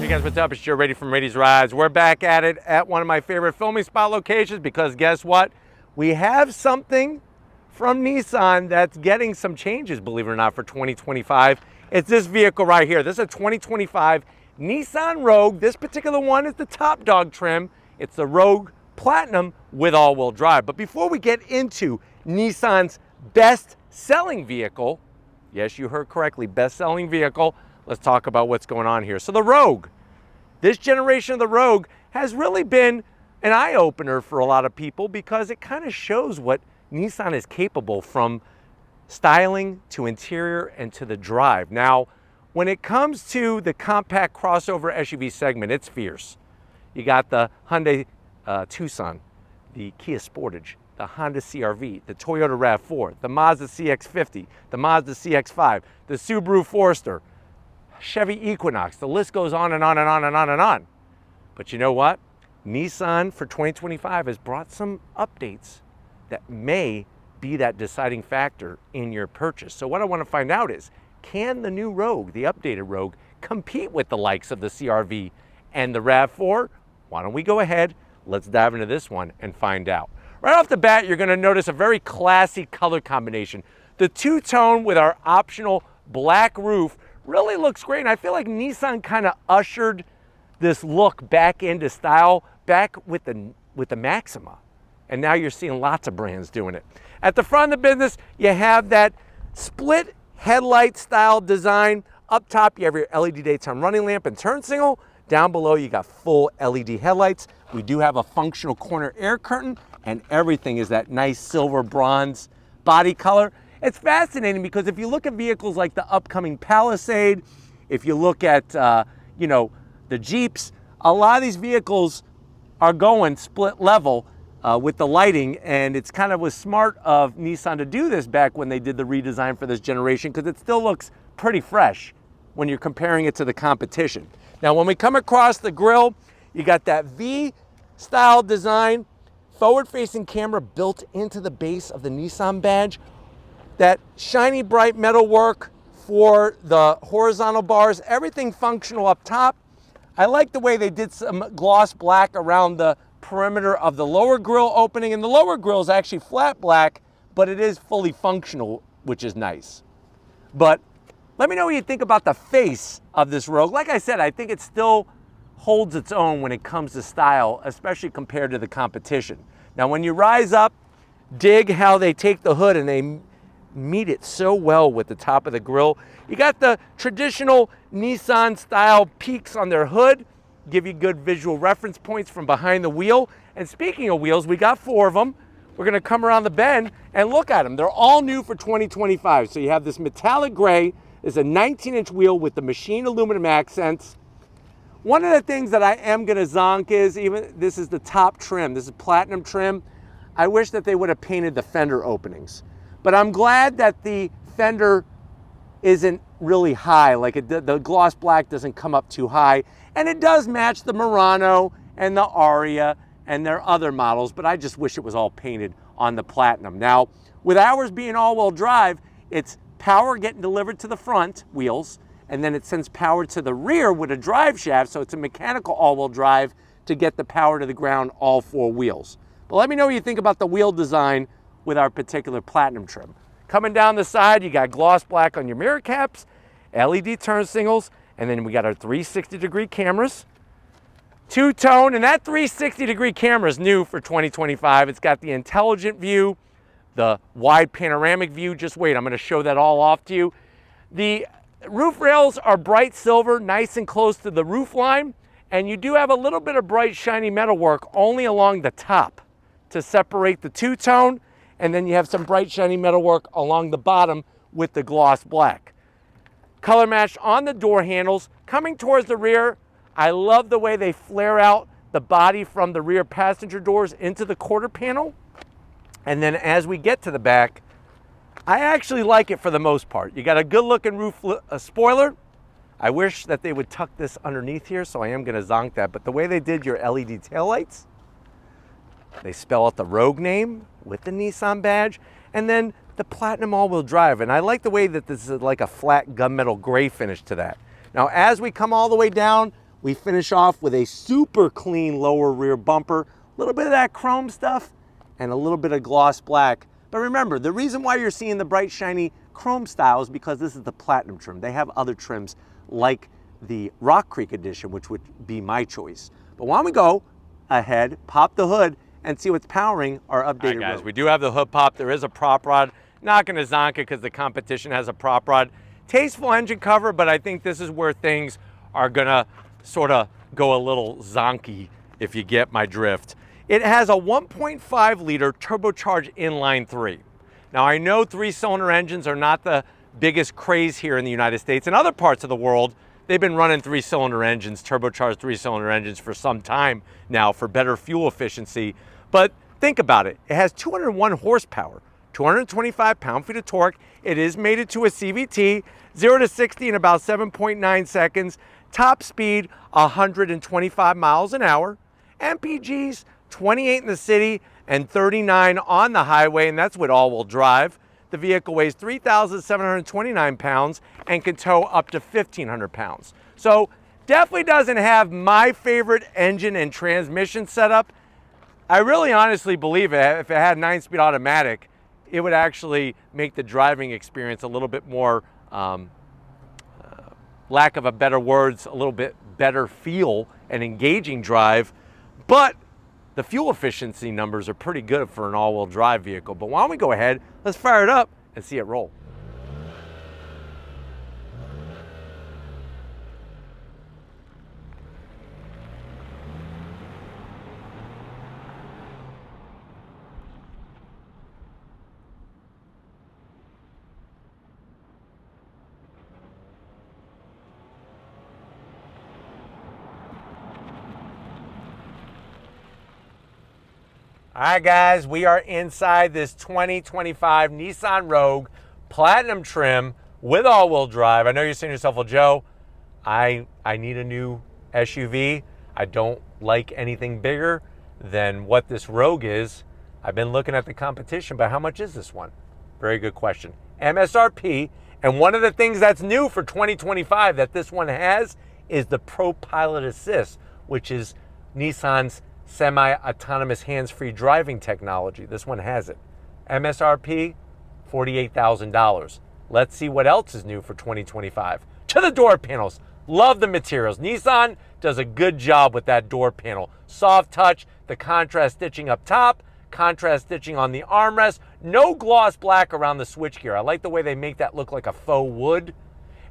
Hey guys, what's up? It's Joe Ready from Rady's Rides. We're back at it at one of my favorite filming spot locations because guess what? We have something from Nissan that's getting some changes, believe it or not, for 2025. It's this vehicle right here. This is a 2025 Nissan Rogue. This particular one is the top dog trim. It's the Rogue Platinum with all-wheel drive. But before we get into Nissan's best-selling vehicle, yes, you heard correctly, best-selling vehicle, let's talk about what's going on here. So the Rogue, this generation of the Rogue has really been an eye-opener for a lot of people because it kind of shows what Nissan is capable from styling to interior and to the drive. Now, when it comes to the compact crossover SUV segment, it's fierce. You got the Hyundai Tucson, the Kia Sportage, the Honda CR-V, the Toyota RAV4, the Mazda CX-50, the Mazda CX-5, the Subaru Forester, Chevy Equinox. The list goes on and on and on and on and on. But you know what? Nissan for 2025 has brought some updates that may be that deciding factor in your purchase. So what I want to find out is, can the new Rogue, the updated Rogue, compete with the likes of the CR-V and the RAV4? Why don't we go ahead, let's dive into this one and find out. Right off the bat, you're going to notice a very classy color combination. The two-tone with our optional black roof really looks great, and I feel like Nissan kind of ushered this look back into style, back with the Maxima. And now you're seeing lots of brands doing it. At the front of the business, you have that split headlight style design. Up top, you have your LED daytime running lamp and turn signal. Down below, you got full LED headlights. We do have a functional corner air curtain, and everything is that nice silver bronze body color. It's fascinating because if you look at vehicles like the upcoming Palisade, if you look at, the Jeeps, a lot of these vehicles are going split level with the lighting, and it's kind of was smart of Nissan to do this back when they did the redesign for this generation because it still looks pretty fresh when you're comparing it to the competition. Now, when we come across the grille, you got that V-style design, forward-facing camera built into the base of the Nissan badge. That shiny bright metal work for the horizontal bars, everything functional up top. I like the way they did some gloss black around the perimeter of the lower grille opening, and the lower grille is actually flat black, but it is fully functional, which is nice. But let me know what you think about the face of this Rogue. Like I said, I think it still holds its own when it comes to style, especially compared to the competition. Now, when you rise up, dig how they take the hood and they meet it so well with the top of the grille. You got the traditional Nissan style peaks on their hood, give you good visual reference points from behind the wheel. And speaking of wheels, we got 4 of them. We're gonna come around the bend and look at them. They're all new for 2025. So you have this metallic gray, is a 19-inch wheel with the machined aluminum accents. One of the things that I am gonna zonk is, even this is the top trim, this is platinum trim. I wish that they would have painted the fender openings. But I'm glad that the fender isn't really high, like the gloss black doesn't come up too high. And it does match the Murano and the Aria and their other models, but I just wish it was all painted on the Platinum. Now, with ours being all-wheel drive, it's power getting delivered to the front wheels, and then it sends power to the rear with a drive shaft, so it's a mechanical all-wheel drive to get the power to the ground, all 4 wheels. But let me know what you think about the wheel design with our particular Platinum trim. Coming down the side, you got gloss black on your mirror caps, LED turn signals, and then we got our 360-degree cameras. Two-tone, and that 360-degree camera is new for 2025. It's got the intelligent view, the wide panoramic view. Just wait, I'm gonna show that all off to you. The roof rails are bright silver, nice and close to the roof line, and you do have a little bit of bright, shiny metal work only along the top to separate the two-tone, and then you have some bright, shiny metal work along the bottom with the gloss black. Color match on the door handles. Coming towards the rear, I love the way they flare out the body from the rear passenger doors into the quarter panel. And then as we get to the back, I actually like it for the most part. You got a good looking roof spoiler. I wish that they would tuck this underneath here, so I am gonna zonk that. But the way they did your LED taillights, they spell out the Rogue name with the Nissan badge, and then the Platinum all-wheel drive. And I like the way that this is like a flat gunmetal gray finish to that. Now, as we come all the way down, We finish off with a super clean lower rear bumper, a little bit of that chrome stuff, and a little bit of gloss black. But remember, the reason why you're seeing the bright, shiny chrome style is because this is the Platinum trim. They have other trims like the Rock Creek Edition, which would be my choice. But why don't we go ahead, pop the hood, and see what's powering our updated All right, guys, Rogue. we do have the hood pop. There is a prop rod. Not going to zonk it because the competition has a prop rod. Tasteful engine cover, but I think this is where things are going to sort of go a little zonky, if you get my drift. It has a 1.5 liter turbocharged inline 3. Now, I know 3-cylinder engines are not the biggest craze here in the United States. In other parts of the world, they've been running 3-cylinder engines, turbocharged 3-cylinder engines for some time now for better fuel efficiency. But think about it. It has 201 horsepower, 225 pound-feet of torque. It is mated to a CVT, 0 to 60 in about 7.9 seconds. Top speed, 125 miles an hour. MPGs, 28 in the city and 39 on the highway, and that's with all-wheel drive. The vehicle weighs 3,729 pounds and can tow up to 1,500 pounds. So definitely doesn't have my favorite engine and transmission setup. I really honestly believe if it had 9-speed automatic, it would actually make the driving experience a little bit more, lack of a better words, a little bit better feel and engaging drive. But the fuel efficiency numbers are pretty good for an all-wheel drive vehicle. But why don't we go ahead, let's fire it up and see it roll. All right, guys, we are inside this 2025 Nissan Rogue Platinum trim with all-wheel drive. I know you're saying to yourself, well, Joe, I need a new SUV. I don't like anything bigger than what this Rogue is. I've been looking at the competition, but how much is this one? Very good question. MSRP, and one of the things that's new for 2025 that this one has is the Pro Pilot Assist, which is Nissan's semi-autonomous hands-free driving technology. This one has it. MSRP, $48,000. Let's see what else is new for 2025. To the door panels. Love the materials. Nissan does a good job with that door panel. Soft touch, the contrast stitching up top, contrast stitching on the armrest, no gloss black around the switchgear. I like the way they make that look like a faux wood.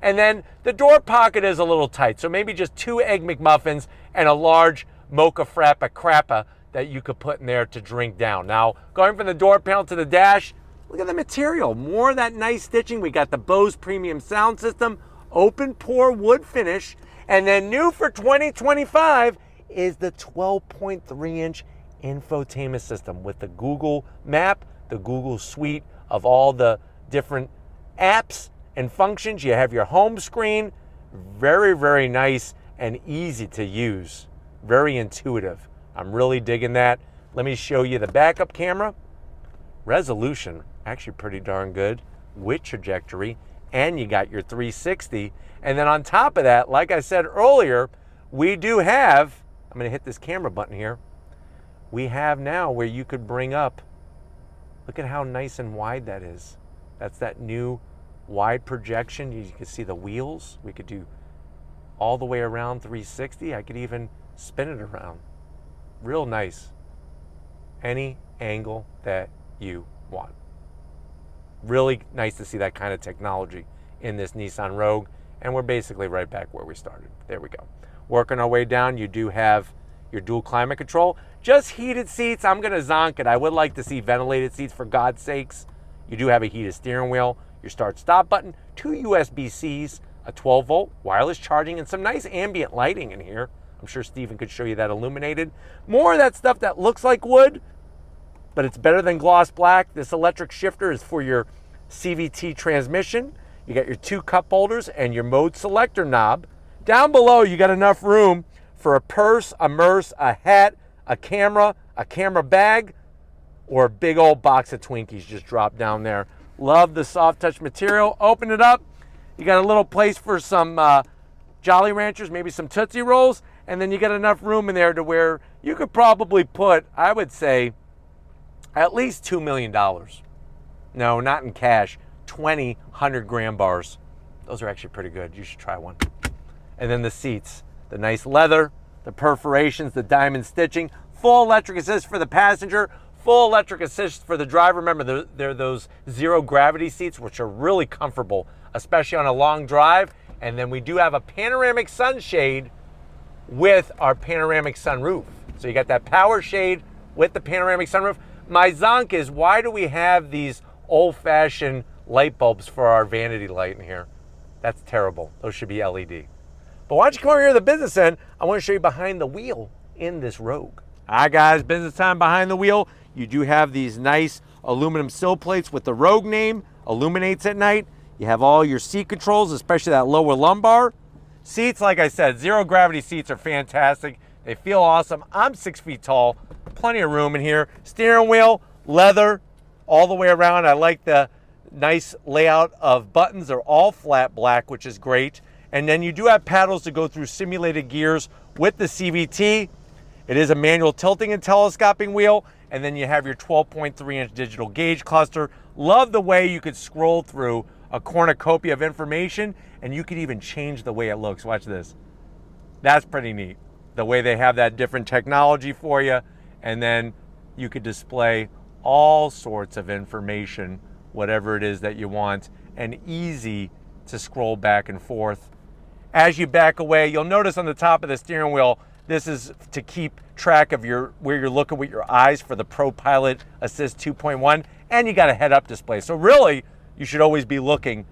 And then the door pocket is a little tight, so maybe just 2 Egg McMuffins and a large Mocha Frappa Crappa that you could put in there to drink down. Now, going from the door panel to the dash, look at the material. More of that nice stitching. We got the Bose premium sound system, open pore wood finish, and then new for 2025 is the 12.3-inch infotainment system with the Google Map, the Google suite of all the different apps and functions. You have your home screen. Very, very nice and easy to use. Very intuitive. I'm really digging that. Let me show you the backup camera. Resolution, actually pretty darn good. With trajectory, and you got your 360. And then on top of that, like I said earlier, we do have, I'm gonna hit this camera button here. We have now where you could bring up, look at how nice and wide that is. That's that new wide projection. You can see the wheels. We could do all the way around 360. I could even spin it around. Real nice. Any angle that you want. Really nice to see that kind of technology in this Nissan Rogue. And we're basically right back where we started. There we go. Working our way down, you do have your dual climate control. Just heated seats. I'm going to zonk it. I would like to see ventilated seats, for God's sakes. You do have a heated steering wheel, your start-stop button, 2 USB-Cs, a 12-volt wireless charging, and some nice ambient lighting in here. I'm sure Steven could show you that illuminated. More of that stuff that looks like wood, but it's better than gloss black. This electric shifter is for your CVT transmission. You got your 2 cup holders and your mode selector knob. Down below, you got enough room for a purse, a merce, a hat, a camera bag, or a big old box of Twinkies just drop down there. Love the soft touch material. Open it up. You got a little place for some Jolly Ranchers, maybe some Tootsie Rolls, and then you got enough room in there to where you could probably put, I would say, at least $2 million. No, not in cash, 20 100-gram bars. Those are actually pretty good. You should try one. And then the seats, the nice leather, the perforations, the diamond stitching, full electric assist for the passenger, full electric assist for the driver. Remember, they're those zero gravity seats, which are really comfortable, especially on a long drive. And then we do have a panoramic sunshade with our panoramic sunroof. So you got that power shade with the panoramic sunroof. My zonk is, why do we have these old-fashioned light bulbs for our vanity light in here? That's terrible. Those should be LED. But why don't you come over here to the business end? I want to show you behind the wheel in this Rogue. All right, guys, business time behind the wheel. You do have these nice aluminum sill plates with the Rogue name, illuminates at night. You have all your seat controls, especially that lower lumbar. Seats, like I said, zero gravity seats are fantastic. They feel awesome. I'm 6 feet tall, plenty of room in here. Steering wheel, leather, all the way around. I like the nice layout of buttons. They're all flat black, which is great. And then you do have paddles to go through simulated gears with the CVT. It is a manual tilting and telescoping wheel. And then you have your 12.3-inch digital gauge cluster. Love the way you could scroll through a cornucopia of information, and you could even change the way it looks. Watch this. That's pretty neat. The way they have that different technology for you. And then you could display all sorts of information, whatever it is that you want, and easy to scroll back and forth. As you back away, you'll notice on the top of the steering wheel, this is to keep track of where you're looking with your eyes for the Pro Pilot Assist 2.1, and you got a head-up display. So really, you should always be looking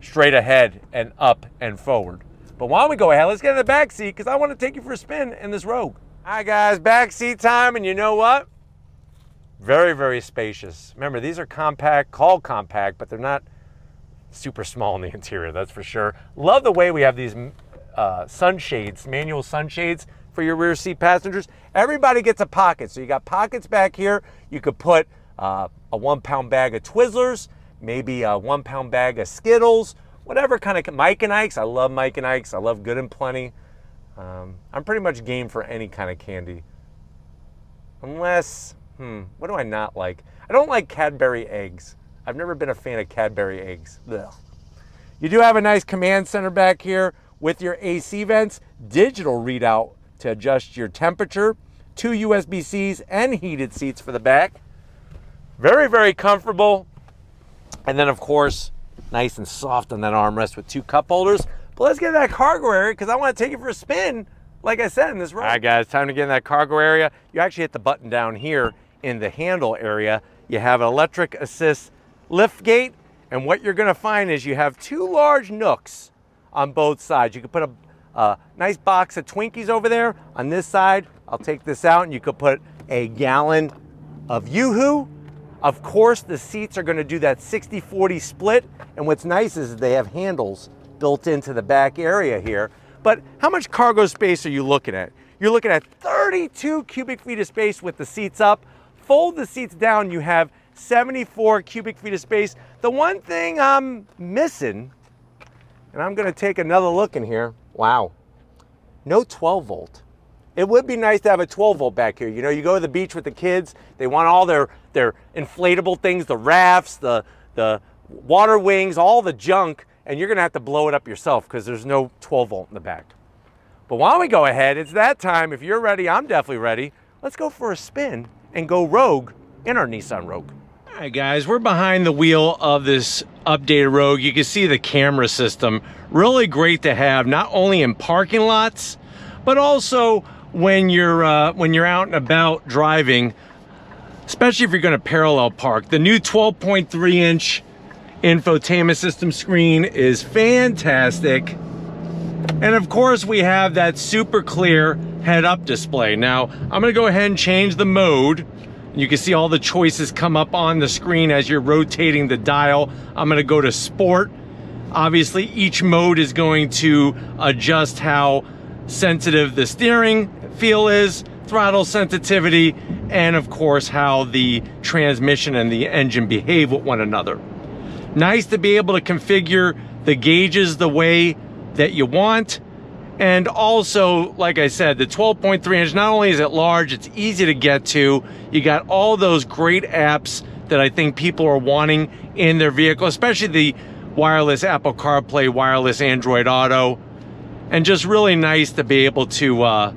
straight ahead and up and forward. But why don't we go ahead, let's get in the back seat, because I want to take you for a spin in this Rogue. All right, guys, back seat time, and you know what? Very, very spacious. Remember, these are compact, called compact, but they're not super small in the interior, that's for sure. Love the way we have these sunshades, manual sunshades for your rear seat passengers. Everybody gets a pocket. So you got pockets back here. You could put a 1-pound bag of Twizzlers, maybe a 1-pound bag of Skittles, whatever kind of Mike and Ike's. I love Mike and Ike's. I love Good and Plenty. I'm pretty much game for any kind of candy. Unless, what do I not like? I don't like Cadbury eggs. I've never been a fan of Cadbury eggs. Ugh. You do have a nice command center back here with your AC vents, digital readout to adjust your temperature, 2 USB-Cs and heated seats for the back. Very, very comfortable. And then, of course, nice and soft on that armrest with 2 cup holders. But let's get in that cargo area because I want to take you for a spin, like I said, in this Rogue. All right, guys, time to get in that cargo area. You actually hit the button down here in the handle area. You have an electric assist lift gate, and what you're going to find is you have 2 large nooks on both sides. You could put a nice box of Twinkies over there. On this side, I'll take this out, and you could put a gallon of Yoo-Hoo. Of course, the seats are going to do that 60-40 split, and what's nice is they have handles built into the back area here. But how much cargo space are you looking at? You're looking at 32 cubic feet of space with the seats up. Fold the seats down, you have 74 cubic feet of space. The one thing I'm missing, and I'm going to take another look in here. Wow, no 12 volt. It would be nice to have a 12 volt back here. You know, you go to the beach with the kids, they want all their inflatable things, the rafts, the water wings, all the junk, and you're going to have to blow it up yourself because there's no 12 volt in the back. But why don't we go ahead? It's that time. If you're ready, I'm definitely ready. Let's go for a spin and go Rogue in our Nissan Rogue. All right, guys, we're behind the wheel of this updated Rogue. You can see the camera system. Really great to have, not only in parking lots, but also when you're out and about driving, especially if you're going to parallel park. The new 12.3-inch infotainment system screen is fantastic. And of course, we have that super clear head-up display. Now, I'm going to go ahead and change the mode. You can see all the choices come up on the screen as you're rotating the dial. I'm going to go to Sport. Obviously, each mode is going to adjust how sensitive the steering feel is, throttle sensitivity, and of course, how the transmission and the engine behave with one another. Nice to be able to configure the gauges the way that you want. And also, like I said, the 12.3 inch, not only is it large, it's easy to get to. You got all those great apps that I think people are wanting in their vehicle, especially the wireless Apple CarPlay, wireless Android Auto, and just really nice to be able to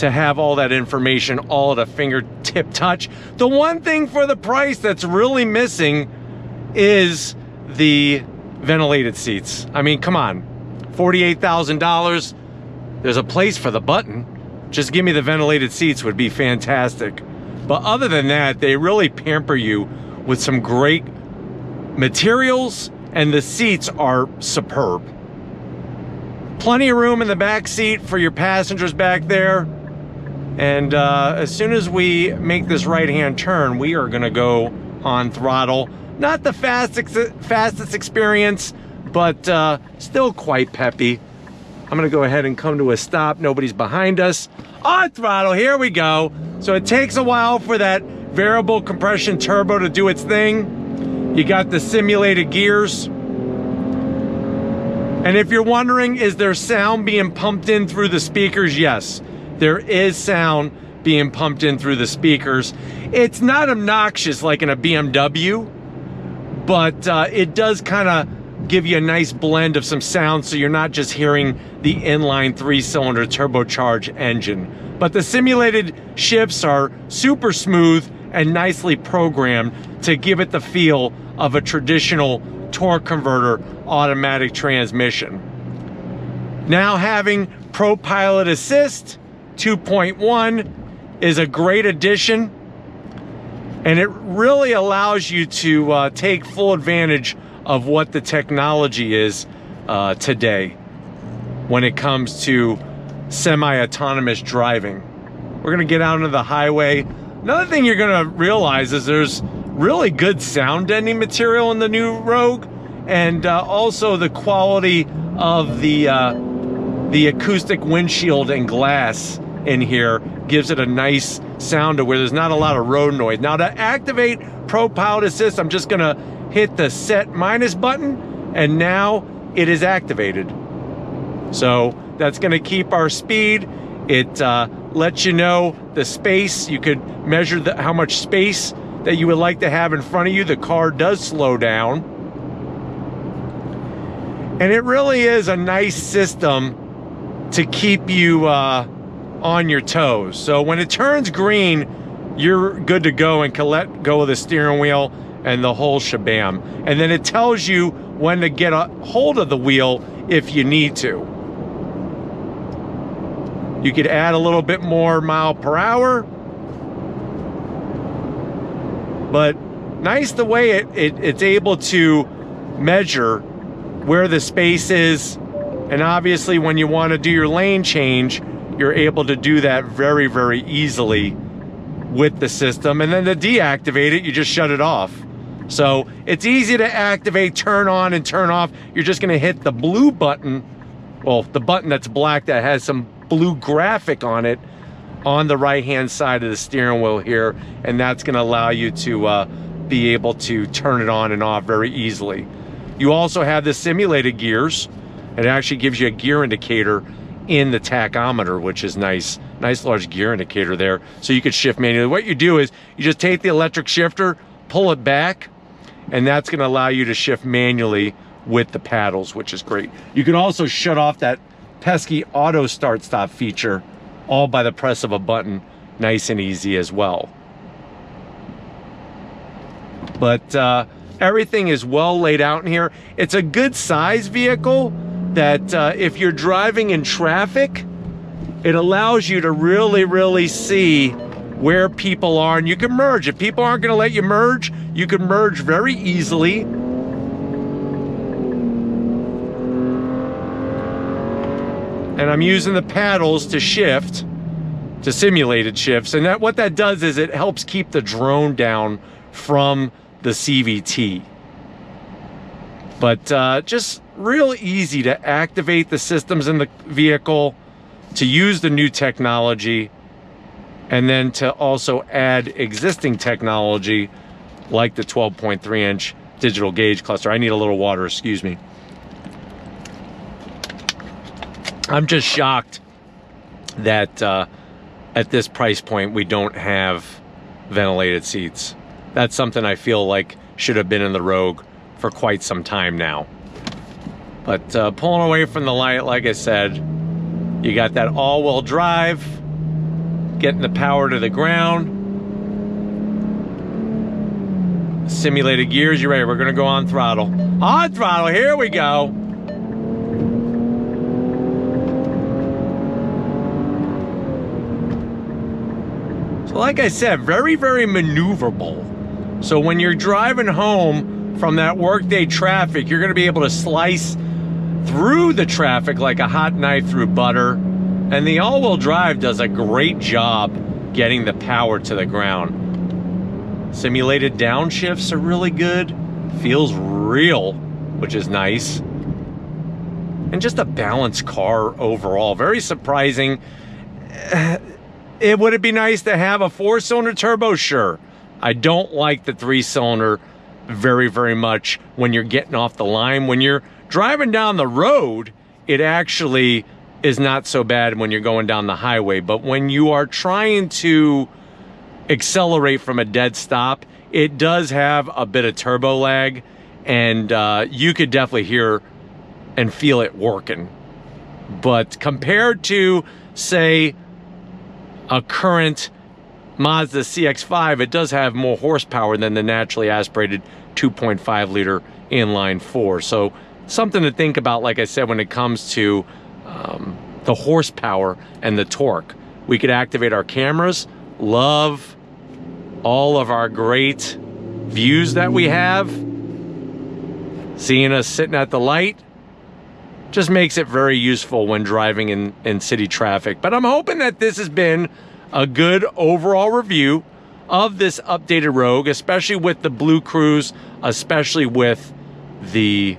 have all that information all at a fingertip touch. The one thing for the price that's really missing is the ventilated seats. I mean, come on, $48,000. There's a place for the button. Just give me the ventilated seats would be fantastic. But other than that, they really pamper you with some great materials, and the seats are superb. Plenty of room in the back seat for your passengers back there. And as soon as we make this right-hand turn, we are gonna go on throttle. Not the fastest experience, but still quite peppy. I'm gonna go ahead and come to a stop. Nobody's behind us. On throttle, here we go. So it takes a while for that variable compression turbo to do its thing. You got the simulated gears. And if you're wondering, is there sound being pumped in through the speakers? Yes, there is sound being pumped in through the speakers. It's not obnoxious like in a BMW, but it does kind of give you a nice blend of some sound, so you're not just hearing the inline 3-cylinder turbocharged engine. But the simulated shifts are super smooth and nicely programmed to give it the feel of a traditional torque converter automatic transmission. Now having Pro Pilot Assist 2.1 is a great addition, and it really allows you to take full advantage of what the technology is today when it comes to semi-autonomous driving. We're gonna get out into the highway. Another thing you're gonna realize is there's really good sound deadening material in the new Rogue, and also the quality of the acoustic windshield and glass in here gives it a nice sound to where there's not a lot of road noise. Now to activate Pro Pilot Assist, I'm just gonna hit the set minus button, and now it is activated. So that's gonna keep our speed. It lets you know the space. You could measure how much space that you would like to have in front of you. The car does slow down. And it really is a nice system to keep you on your toes. So when it turns green, you're good to go and can let go of the steering wheel and the whole shabam. And then it tells you when to get a hold of the wheel if you need to. You could add a little bit more mile per hour. But nice the way it's able to measure where the space is. And obviously when you want to do your lane change, you're able to do that very, very easily with the system. And then to deactivate it, you just shut it off. So it's easy to activate, turn on and turn off. You're just gonna hit the blue button, well, the button that's black that has some blue graphic on it on the right-hand side of the steering wheel here. And that's gonna allow you to be able to turn it on and off very easily. You also have the simulated gears. It actually gives you a gear indicator in the tachometer, which is nice. Nice large gear indicator there, so you could shift manually. What you do is you just take the electric shifter, pull it back, and that's gonna allow you to shift manually with the paddles, which is great. You can also shut off that pesky auto start stop feature all by the press of a button, nice and easy as well. But everything is well laid out in here. It's a good size vehicle that if you're driving in traffic, it allows you to really, really see where people are, and you can merge. If people aren't gonna let you merge, you can merge very easily. And I'm using the paddles to shift, to simulated shifts, and what that does is it helps keep the drone down from the CVT. But just real easy to activate the systems in the vehicle, to use the new technology, and then to also add existing technology like the 12.3 inch digital gauge cluster. I need a little water, excuse me. I'm just shocked that at this price point we don't have ventilated seats. That's something I feel like should have been in the Rogue for quite some time now. But pulling away from the light, like I said, you got that all-wheel drive, getting the power to the ground. Simulated gears, you ready? We're gonna go on throttle. On throttle, here we go. So like I said, very, very maneuverable. So when you're driving home from that workday traffic, you're gonna be able to slice through the traffic like a hot knife through butter. And the all-wheel drive does a great job getting the power to the ground. Simulated downshifts are really good. Feels real, which is nice. And just a balanced car overall. Very surprising. Would it be nice to have a 4-cylinder turbo? Sure. I don't like the 3-cylinder very, very much when you're getting off the line. When you're driving down the road, it actually is not so bad when you're going down the highway. But when you are trying to accelerate from a dead stop, it does have a bit of turbo lag, and you could definitely hear and feel it working. But compared to, say, a current Mazda CX-5, it does have more horsepower than the naturally aspirated 2.5 liter inline 4. So something to think about, like I said, when it comes to the horsepower and the torque. We could activate our cameras. Love all of our great views that we have. Seeing us sitting at the light just makes it very useful when driving in city traffic. But I'm hoping that this has been a good overall review of this updated Rogue, especially with the Blue Cruise, especially with the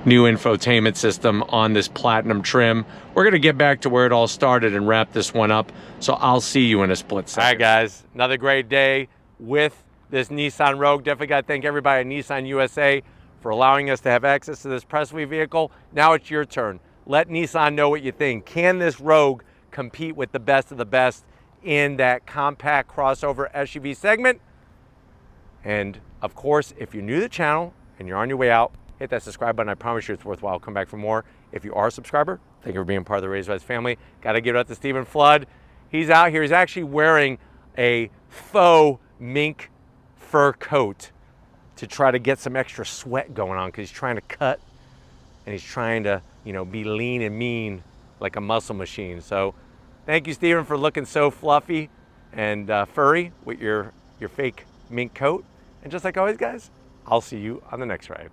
new infotainment system on this Platinum trim. We're gonna get back to where it all started and wrap this one up. So I'll see you in a split second. All right, guys, another great day with this Nissan Rogue. Definitely got to thank everybody at Nissan USA for allowing us to have access to this Presley vehicle. Now it's your turn. Let Nissan know what you think. Can this Rogue compete with the best of the best in that compact crossover SUV segment? And of course, if you're new to the channel and you're on your way out, hit that subscribe button. I promise you it's worthwhile. Come back for more. If you are a subscriber, thank you for being part of the Raised Rise family. Got to give it up to Stephen Flood. He's out here. He's actually wearing a faux mink fur coat to try to get some extra sweat going on, because he's trying to cut and he's trying to, you know, be lean and mean like a muscle machine. So thank you, Stephen, for looking so fluffy and furry with your fake mink coat. And just like always, guys, I'll see you on the next ride.